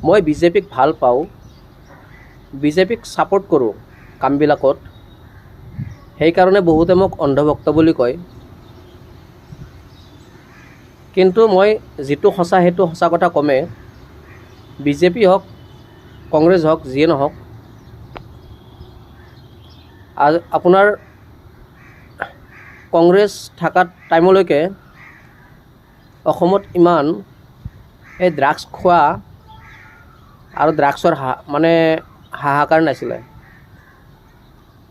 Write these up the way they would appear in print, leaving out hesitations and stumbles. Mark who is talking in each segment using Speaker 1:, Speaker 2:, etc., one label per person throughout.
Speaker 1: মই বিজেপিক ভাল পাওঁ, বিজেপিক ছাপোৰ্ট কৰোঁ কামবিলাকত। সেইকাৰণে বহুতে মোক অন্ধভক্ত বুলি কয়। কিন্তু মই যিটো সঁচা সেইটো সঁচা কথা কমেই। বিজেপি হওক, কংগ্ৰেছ হওক, যিয়ে নহওক, আপোনাৰ কংগ্ৰেছ থকা টাইমলৈকে অসমত ইমান এই ড্ৰাগছ খোৱা আৰু ড্ৰাগছৰ হাহাকাৰ নাছিলে।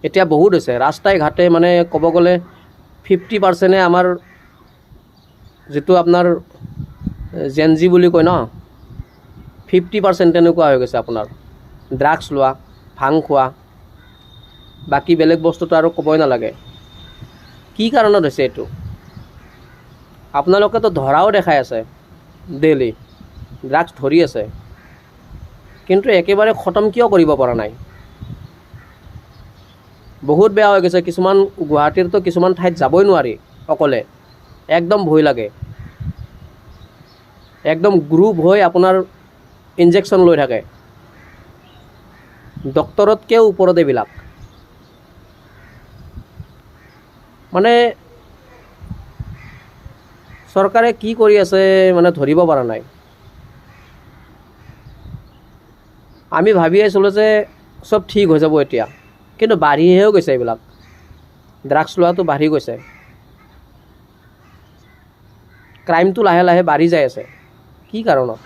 Speaker 1: এতিয়া বহুত হৈছে। ৰাস্তাই ঘাটে মানে ক'ব গ'লে 50% আমাৰ যিটো আপোনাৰ জেনজি বুলি কয় ন, 50% তেনেকুৱা হৈ গৈছে আপোনাৰ ড্ৰাগছ লোৱা, ভাং খোৱা, বাকী বেলেগ বস্তুটো আৰু ক'বই নালাগে। কি কাৰণত হৈছে এইটো? আপোনালোকেতো ধৰাও দেখাই আছে, ডেইলি ড্ৰাগছ ধৰি আছে, কিন্তু একেবাৰে খতম কিয় কৰিব পৰা নাই? বহুত বেয়া হৈ গৈছে। কিছুমান গুৱাহাটীৰতো কিছুমান ঠাইত যাবই নোৱাৰি অকলে, একদম ভয় লাগে। একদম গ্ৰুপ হৈ আপোনাৰ ইনজেকশ্যন লৈ থাকে, ডক্তৰতকৈও ওপৰত এইবিলাক। মানে চৰকাৰে কি কৰি আছে মানে ধৰিব পৰা নাই। আমি ভাবি আছিলোঁ যে চব ঠিক হৈ যাব এতিয়া, কিন্তু বাঢ়িহে গৈছে এইবিলাক। ড্ৰাগছ লোৱাটো বাঢ়ি গৈছে, ক্ৰাইমটো লাহে লাহে বাঢ়ি যাই আছে। কি কাৰণত?